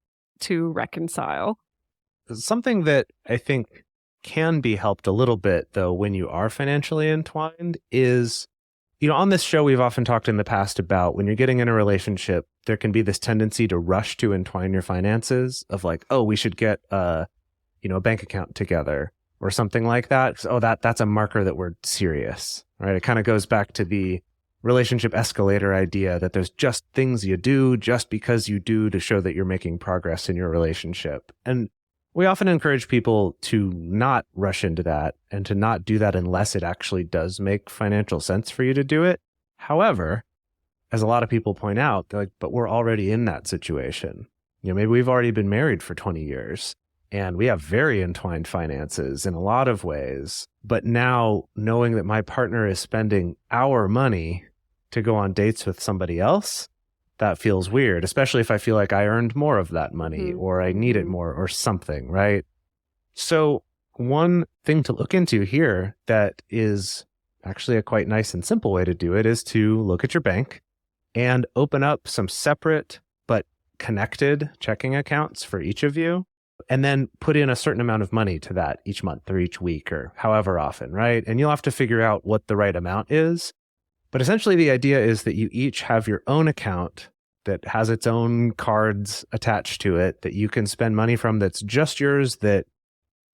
to reconcile. Something that I think can be helped a little bit, though, when you are financially entwined is, on this show, we've often talked in the past about when you're getting in a relationship, there can be this tendency to rush to entwine your finances of we should get a bank account together or something like that. So, that's a marker that we're serious, right? It kind of goes back to the relationship escalator idea that there's just things you do just because you do to show that you're making progress in your relationship. And we often encourage people to not rush into that and to not do that unless it actually does make financial sense for you to do it. However, as a lot of people point out, they're like, but we're already in that situation. Maybe we've already been married for 20 years and we have very entwined finances in a lot of ways. But now knowing that my partner is spending our money to go on dates with somebody else, that feels weird, especially if I feel like I earned more of that money or I need it more or something, right? So one thing to look into here that is actually a quite nice and simple way to do it is to look at your bank and open up some separate but connected checking accounts for each of you, and then put in a certain amount of money to that each month or each week or however often, right? And you'll have to figure out what the right amount is. But essentially, the idea is that you each have your own account that has its own cards attached to it that you can spend money from, that's just yours, that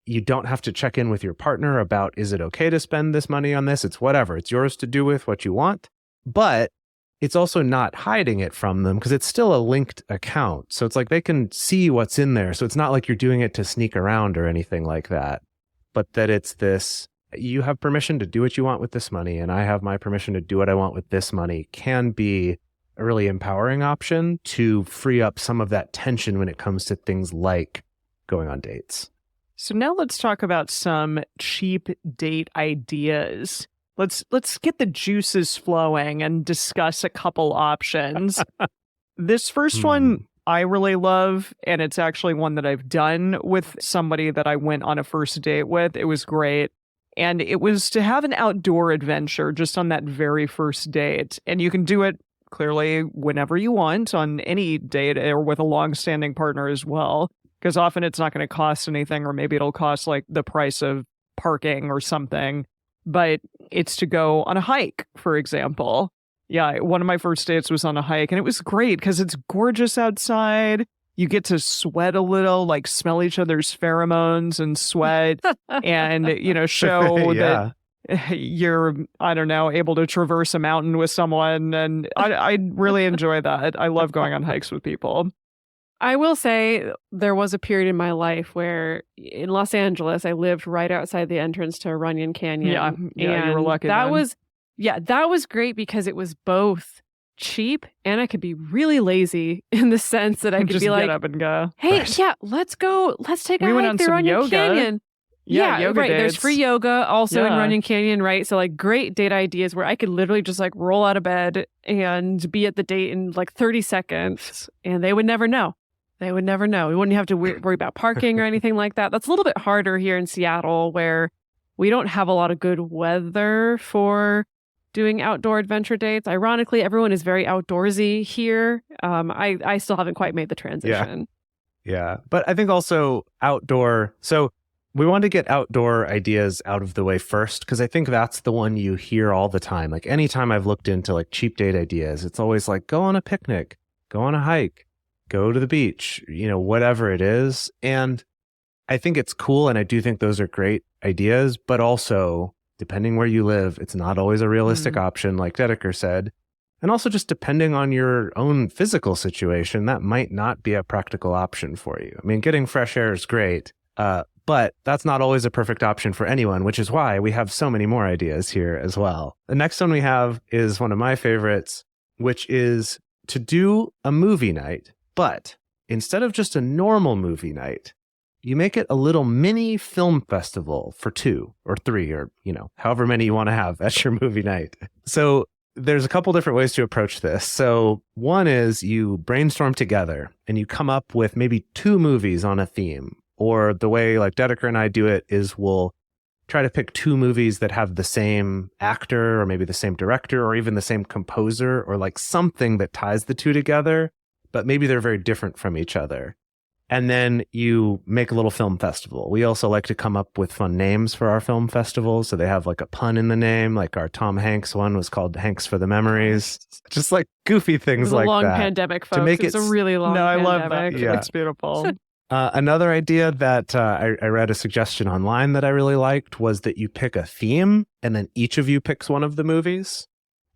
you don't have to check in with your partner about, is it okay to spend this money on this? It's whatever. It's yours to do with what you want. But it's also not hiding it from them because it's still a linked account. So it's like they can see what's in there. So it's not like you're doing it to sneak around or anything like that, but that it's this, you have permission to do what you want with this money, and I have my permission to do what I want with this money, can be a really empowering option to free up some of that tension when it comes to things like going on dates. So now let's talk about some cheap date ideas. Let's get the juices flowing and discuss a couple options. This first one I really love, and it's actually one that I've done with somebody that I went on a first date with. It was great. And it was to have an outdoor adventure just on that very first date. And you can do it clearly whenever you want on any date or with a long-standing partner as well, because often it's not going to cost anything, or maybe it'll cost like the price of parking or something. But it's to go on a hike, for example. Yeah, one of my first dates was on a hike, and it was great because it's gorgeous outside. you get to sweat a little, like smell each other's pheromones and sweat and, show Yeah. that you're, I don't know, able to traverse a mountain with someone. And I really enjoy that. I love going on hikes with people. I will say there was a period in my life where in Los Angeles, I lived right outside the entrance to Runyon Canyon. Yeah, you were lucky That then. was great because it was both cheap and I could be really lazy in the sense that I could just be like, get up and go. hey, Right. yeah, let's go. Let's take a We went hike on through some Runyon yoga. Canyon. Yeah, yoga right. There's dates. free yoga also in Yeah. Runyon Canyon, right? So like great date ideas where I could literally just like roll out of bed and be at the date in like 30 seconds and they would never know. They would never know. We wouldn't have to worry about parking or anything like that. That's a little bit harder here in Seattle where we don't have a lot of good weather for doing outdoor adventure dates. Ironically, everyone is very outdoorsy here. I still haven't quite made the transition. Yeah. But I think also outdoor. So we want to get outdoor ideas out of the way first, because I think that's the one you hear all the time. Like anytime I've looked into like cheap date ideas, it's always like go on a picnic, go on a hike, go to the beach, whatever it is. And I think it's cool. And I do think those are great ideas, but also depending where you live, it's not always a realistic option, like Dedeker said. And also just depending on your own physical situation, that might not be a practical option for you. I mean, getting fresh air is great, but that's not always a perfect option for anyone, which is why we have so many more ideas here as well. The next one we have is one of my favorites, which is to do a movie night, but instead of just a normal movie night, you make it a little mini film festival for 2 or 3 or, however many you want to have at your movie night. So there's a couple different ways to approach this. So one is you brainstorm together and you come up with maybe 2 movies on a theme. Or the way like Dedeker and I do it is we'll try to pick 2 movies that have the same actor or maybe the same director or even the same composer or like something that ties the 2 together, but maybe they're very different from each other. And then you make a little film festival. We also like to come up with fun names for our film festivals. So they have like a pun in the name, like our Tom Hanks one was called Hanks for the Memories. Just like goofy things like that. It was a long pandemic, folks. make it was a really long I pandemic. love that. Yeah. It's beautiful. Another idea that I read a suggestion online that I really liked was that you pick a theme and then each of you picks one of the movies.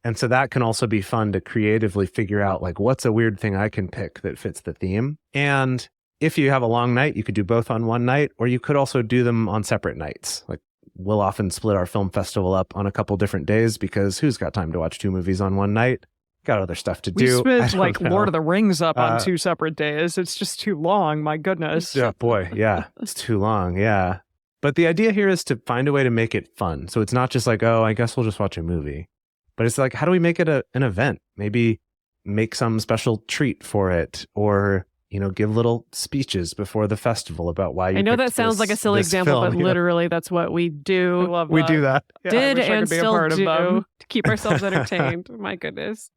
And so that can also be fun to creatively figure out like what's a weird thing I can pick that fits the theme. And if you have a long night, you could do both on one night, or you could also do them on separate nights. Like we'll often split our film festival up on a couple different days because who's got time to watch 2 movies on one night? Got other stuff to do. We I split don't like know. Lord of the Rings up on 2 separate days. It's just too long. My goodness. Yeah, boy. Yeah. It's too long. Yeah. But the idea here is to find a way to make it fun. So it's not just like, oh, I guess we'll just watch a movie. But it's like, how do we make it an event? Maybe make some special treat for it or, give little speeches before the festival about why you I know picked that sounds like a silly this example, film. but literally that's what we I do. love that. We do that. Yeah, I Did wish I and could be a still part of do them. to keep ourselves entertained. My goodness.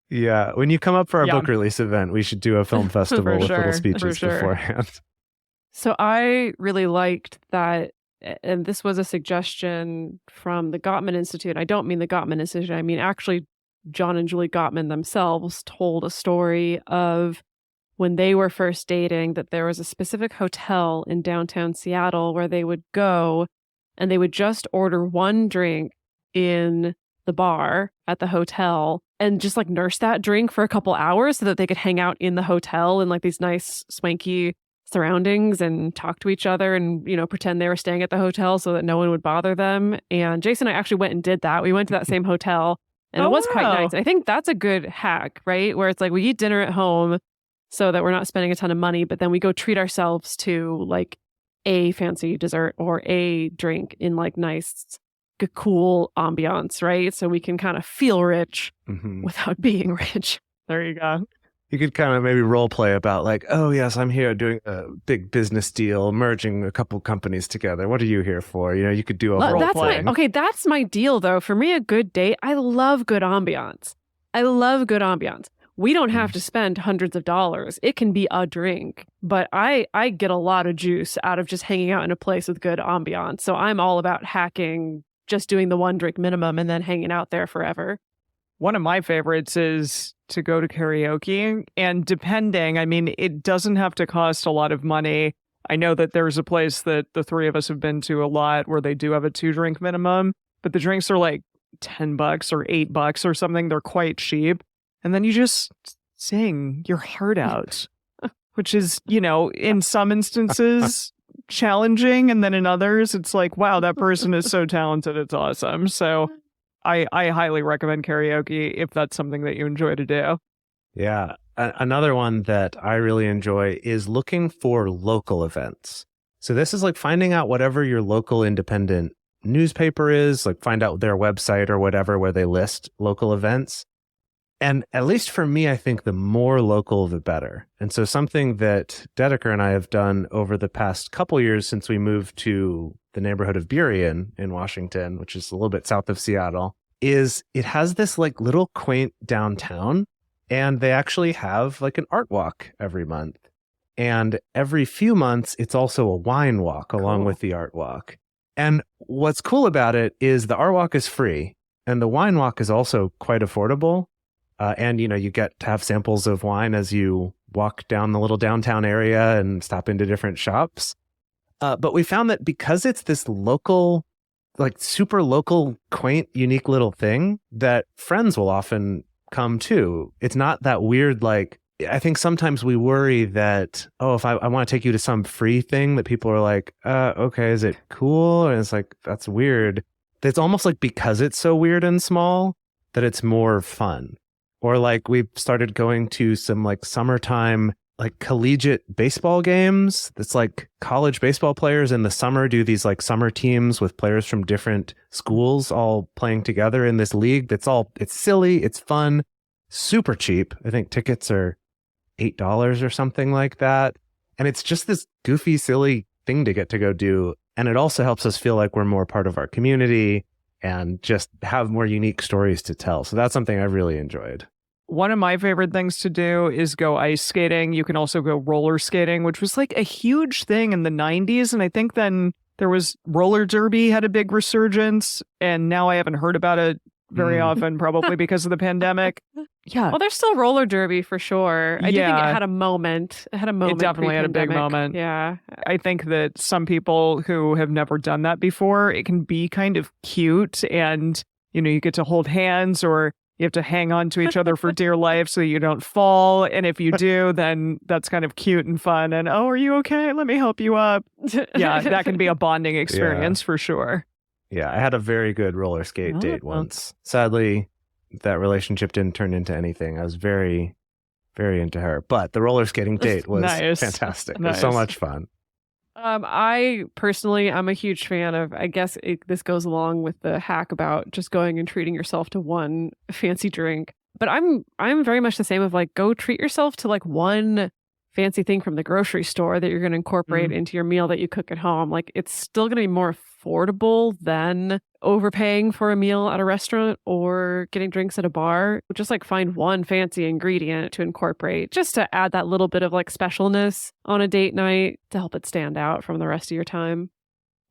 Yeah. When you come up for our Yeah. book release event, we should do a film festival with sure, little for speeches sure. beforehand. So I really liked that, and this was a suggestion from the Gottman Institute. I don't mean the Gottman Institute. I mean, actually, John and Julie Gottman themselves told a story of when they were first dating, that there was a specific hotel in downtown Seattle where they would go and they would just order one drink in the bar at the hotel and just like nurse that drink for a couple hours so that they could hang out in the hotel in like these nice swanky surroundings and talk to each other and, pretend they were staying at the hotel so that no one would bother them. And Jason and I actually went and did that. We went to that same hotel and it was quite wow. nice. I think that's a good hack, right? Where it's like we eat dinner at home so that we're not spending a ton of money, but then we go treat ourselves to like a fancy dessert or a drink in like nice, cool ambiance, right? So we can kind of feel rich Mhm. without being rich. There you go. You could kind of maybe role play about like, oh, yes, I'm here doing a big business deal, merging a couple companies together. What are you here for? You could do a role That's play. that's my deal though. For me, a good date, I love good ambiance. We don't have to spend hundreds of dollars. It can be a drink, but I get a lot of juice out of just hanging out in a place with good ambiance. So I'm all about hacking, just doing the one drink minimum and then hanging out there forever. One of my favorites is to go to karaoke. And depending, I mean, it doesn't have to cost a lot of money. I know that there's a place that the three of us have been to a lot where they do have a 2-drink minimum, but the drinks are like $10 or $8 or something. They're quite cheap. And then you just sing your heart out, which is, you know, in some instances challenging. And then in others, it's like, wow, that person is so talented. It's awesome. So I highly recommend karaoke if that's something that you enjoy to do. Yeah. Another one that I really enjoy is looking for local events. So this is like finding out whatever your local independent newspaper is, like find out their website or whatever where they list local events. And at least for me, I think the more local, the better. And so something that Dedeker and I have done over the past couple years since we moved to the neighborhood of Burien in Washington, which is a little bit south of Seattle, is it has this like little quaint downtown, and they actually have like an art walk every month. And every few months, it's also a wine walk along with the art walk. And what's cool about it is the art walk is free, and the wine walk is also quite affordable. And, you know, you get to have samples of wine as you walk down the little downtown area and stop into different shops. But we found that because it's this local, like super local, quaint, unique little thing, that friends will often come too. It's not that weird. Like, I think sometimes we worry that, oh, if I want to take you to some free thing, that people are like, okay, is it cool? And it's like, that's weird. It's almost like because it's so weird and small that it's more fun. Or like we've started going to some like summertime, like collegiate baseball games. It's like college baseball players in the summer do these like summer teams with players from different schools all playing together in this league. It's silly. It's fun, super cheap. I think tickets are $8 or something like that. And it's just this goofy, silly thing to get to go do. And it also helps us feel like we're more part of our community and just have more unique stories to tell. So that's something I've really enjoyed. One of my favorite things to do is go ice skating. You can also go roller skating, which was like a huge thing in the 90s. And I think then there was roller derby had a big resurgence. And now I haven't heard about it very often, probably because of the pandemic. Yeah. Well, there's still roller derby for sure. I do think it had a moment. It definitely had a big moment. Yeah. I think that some people who have never done that before, it can be kind of cute. And, you know, you get to hold hands or you have to hang on to each other for dear life so you don't fall. And if you do, then that's kind of cute and fun. And, oh, are you okay? Let me help you up. Yeah, that can be a bonding experience for sure. Yeah, I had a very good roller skate date once. Sadly, that relationship didn't turn into anything. I was very, very into her. But the roller skating date was fantastic. It was so much fun. I personally, I'm a huge fan of, I guess this goes along with the hack about just going and treating yourself to one fancy drink. But I'm very much the same of like, go treat yourself to like one fancy thing from the grocery store that you're going to incorporate into your meal that you cook at home. Like, it's still going to be more affordable than overpaying for a meal at a restaurant or getting drinks at a bar. Just like find one fancy ingredient to incorporate just to add that little bit of like specialness on a date night to help it stand out from the rest of your time.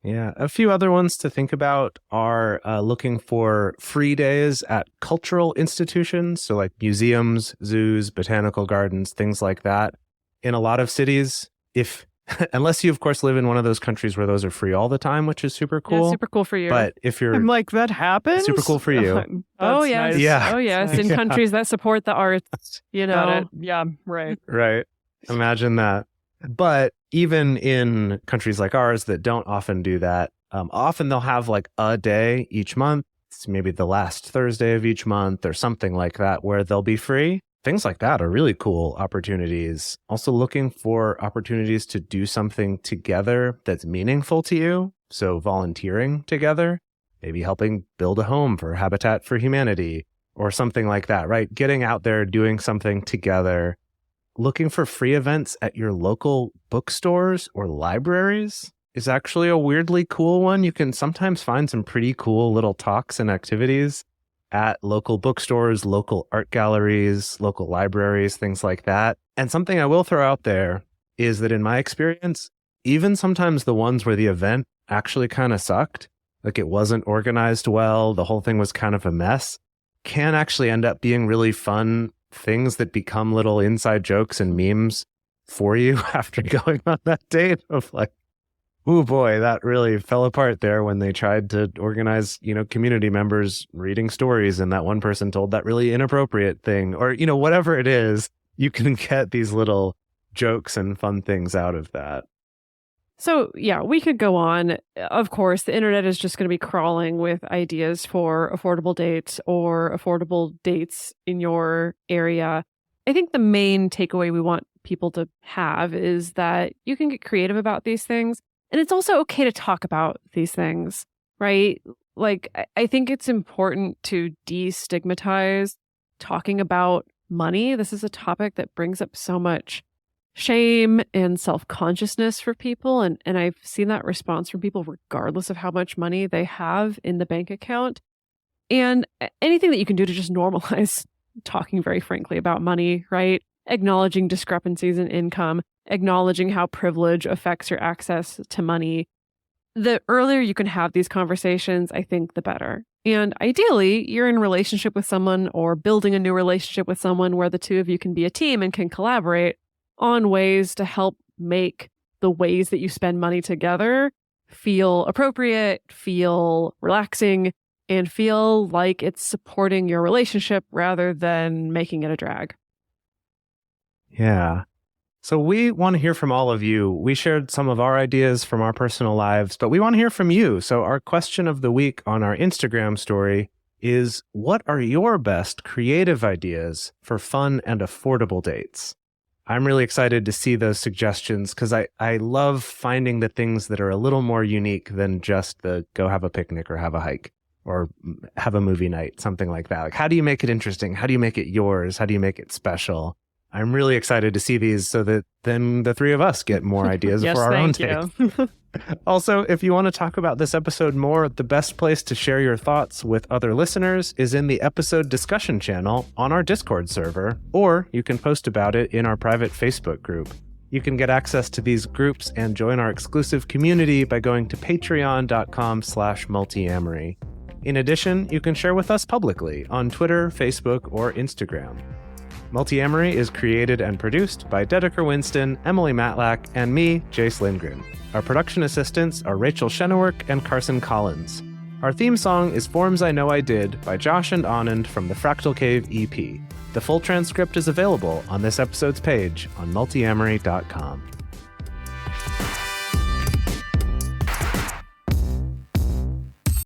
Yeah. A few other ones to think about are looking for free days at cultural institutions. So like museums, zoos, botanical gardens, things like that. In a lot of cities, unless you, of course, live in one of those countries where those are free all the time, which is super cool. Yeah, super cool for you. But if you're... I'm like, that happens? Super cool for you. Oh, yes. Nice. Yeah. Oh, yes. In countries that support the arts, you know. Got it. Yeah, right. Right. Imagine that. But even in countries like ours that don't often do that, often they'll have like a day each month. It's maybe the last Thursday of each month or something like that where they'll be free. Things like that are really cool opportunities. Also looking for opportunities to do something together that's meaningful to you. So volunteering together, maybe helping build a home for Habitat for Humanity or something like that, right? Getting out there, doing something together. Looking for free events at your local bookstores or libraries is actually a weirdly cool one. You can sometimes find some pretty cool little talks and activities at local bookstores, local art galleries, local libraries, things like that. And something I will throw out there is that in my experience, even sometimes the ones where the event actually kind of sucked, like it wasn't organized well, the whole thing was kind of a mess, can actually end up being really fun things that become little inside jokes and memes for you after going on that date of like, oh boy, that really fell apart there when they tried to organize, community members reading stories and that one person told that really inappropriate thing, or, whatever it is, you can get these little jokes and fun things out of that. So, yeah, we could go on. Of course, the internet is just going to be crawling with ideas for affordable dates or affordable dates in your area. I think the main takeaway we want people to have is that you can get creative about these things. And it's also okay to talk about these things, right? Like, I think it's important to destigmatize talking about money. This is a topic that brings up so much shame and self-consciousness for people. And I've seen that response from people regardless of how much money they have in the bank account. And anything that you can do to just normalize talking very frankly about money, right? Acknowledging discrepancies in income, acknowledging how privilege affects your access to money. The earlier you can have these conversations, I think the better. And ideally, you're in a relationship with someone or building a new relationship with someone where the two of you can be a team and can collaborate on ways to help make the ways that you spend money together feel appropriate, feel relaxing, and feel like it's supporting your relationship rather than making it a drag. Yeah. So we want to hear from all of you. We shared some of our ideas from our personal lives, but we want to hear from you. So our question of the week on our Instagram story is, what are your best creative ideas for fun and affordable dates? I'm really excited to see those suggestions because I love finding the things that are a little more unique than just the go have a picnic or have a hike or have a movie night, something like that. Like, how do you make it interesting? How do you make it yours? How do you make it special? I'm really excited to see these so that then the three of us get more ideas yes, for our own thank dates. you. Also, if you want to talk about this episode more, the best place to share your thoughts with other listeners is in the episode discussion channel on our Discord server, or you can post about it in our private Facebook group. You can get access to these groups and join our exclusive community by going to patreon.com/multiamory. In addition, you can share with us publicly on Twitter, Facebook, or Instagram. Multiamory is created and produced by Dedeker Winston, Emily Matlack, and me, Jase Lindgren. Our production assistants are Rachel Shennewerk and Carson Collins. Our theme song is Forms I Know I Did by Josh and Anand from the Fractal Cave EP. The full transcript is available on this episode's page on multiamory.com.